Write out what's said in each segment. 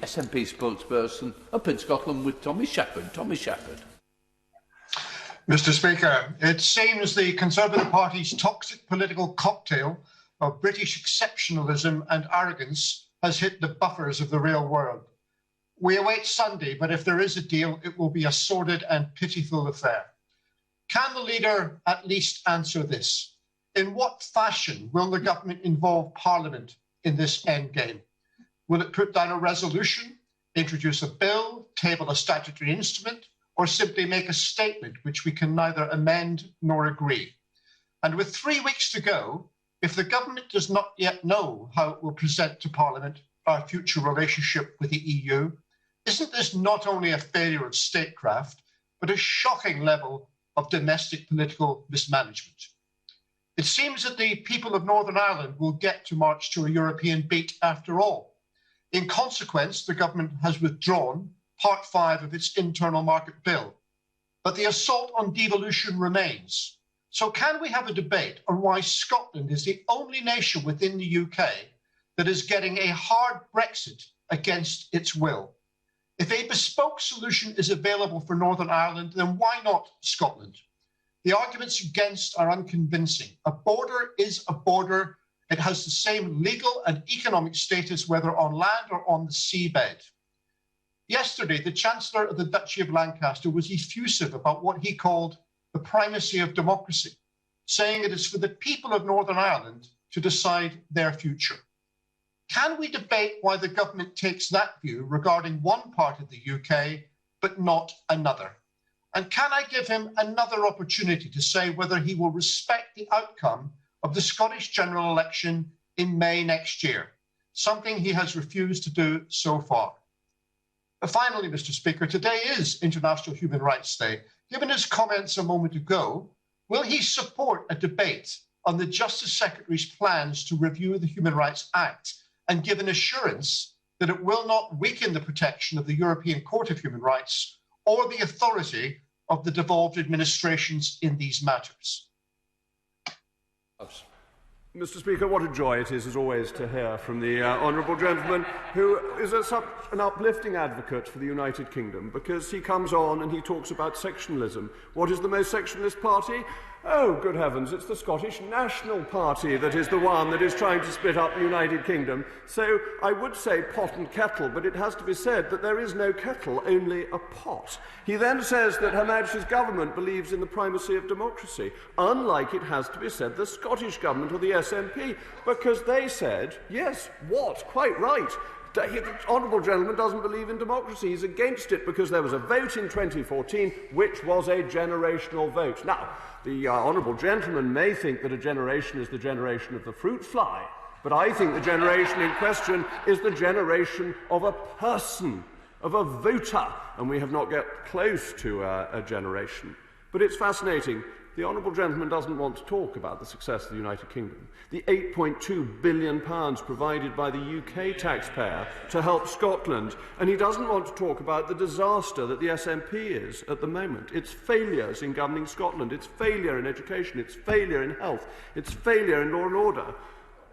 SNP spokesperson up in Scotland with Tommy Shepherd. Tommy Shepherd. Mr. Speaker, it seems the Conservative Party's toxic political cocktail of British exceptionalism and arrogance has hit the buffers of the real world. We await Sunday, but if there is a deal, it will be a sordid and pitiful affair. Can the leader at least answer this? In what fashion will the government involve Parliament in this endgame? Will it put down a resolution, introduce a bill, table a statutory instrument, or simply make a statement which we can neither amend nor agree? And with 3 weeks to go, if the government does not yet know how it will present to Parliament our future relationship with the EU, isn't this not only a failure of statecraft, but a shocking level of domestic political mismanagement? It seems that the people of Northern Ireland will get to march to a European beat after all. In consequence, the government has withdrawn Part 5 of its internal market bill, but the assault on devolution remains. So can we have a debate on why Scotland is the only nation within the UK that is getting a hard Brexit against its will? If a bespoke solution is available for Northern Ireland, then why not Scotland? The arguments against are unconvincing. A border is a border. It has the same legal and economic status whether on land or on the seabed. Yesterday, the Chancellor of the Duchy of Lancaster was effusive about what he called the primacy of democracy, saying it is for the people of Northern Ireland to decide their future. Can we debate why the government takes that view regarding one part of the UK, but not another? And can I give him another opportunity to say whether he will respect the outcome of the Scottish general election in May next year, something he has refused to do so far? Finally, Mr. Speaker, today is International Human Rights Day. Given his comments a moment ago, will he support a debate on the Justice Secretary's plans to review the Human Rights Act and give an assurance that it will not weaken the protection of the European Court of Human Rights or the authority of the devolved administrations in these matters? Mr. Speaker, what a joy it is, as always, to hear from the honourable gentleman, who is such an uplifting advocate for the United Kingdom, because he comes on and he talks about sectionalism. What is the most sectionalist party? Oh, good heavens, it's the Scottish National Party that is the one that is trying to split up the United Kingdom. So I would say pot and kettle, but it has to be said that there is no kettle, only a pot. He then says that Her Majesty's government believes in the primacy of democracy, unlike, it has to be said, the Scottish government or the SNP, because they said, yes, what? Quite right. The honourable gentleman doesn't believe in democracy. He's against it because there was a vote in 2014 which was a generational vote. Now, the honourable gentleman may think that a generation is the generation of the fruit fly, but I think the generation in question is the generation of a person, of a voter, and we have not got close to a generation. But it's fascinating. The honourable gentleman doesn't want to talk about the success of the United Kingdom, the £8.2 billion provided by the UK taxpayer to help Scotland, and he doesn't want to talk about the disaster that the SNP is at the moment, its failures in governing Scotland, its failure in education, its failure in health, its failure in law and order.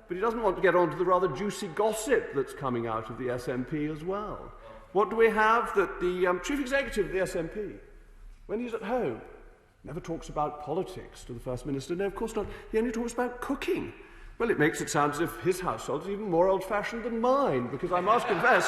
But he doesn't want to get on to the rather juicy gossip that's coming out of the SNP as well. What do we have? That the chief executive of the SNP, when he's at home, never talks about politics to the First Minister. No, of course not. He only talks about cooking. Well, it makes it sound as if his household is even more old-fashioned than mine, because I must confess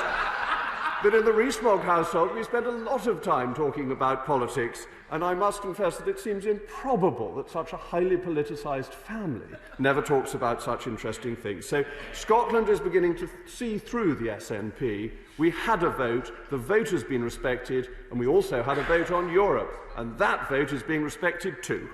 that in the Rees-Mogg household we spend a lot of time talking about politics, and I must confess that it seems improbable that such a highly politicised family never talks about such interesting things. So Scotland is beginning to see through the SNP. We had a vote, the vote has been respected, and we also had a vote on Europe, and that vote is being respected too.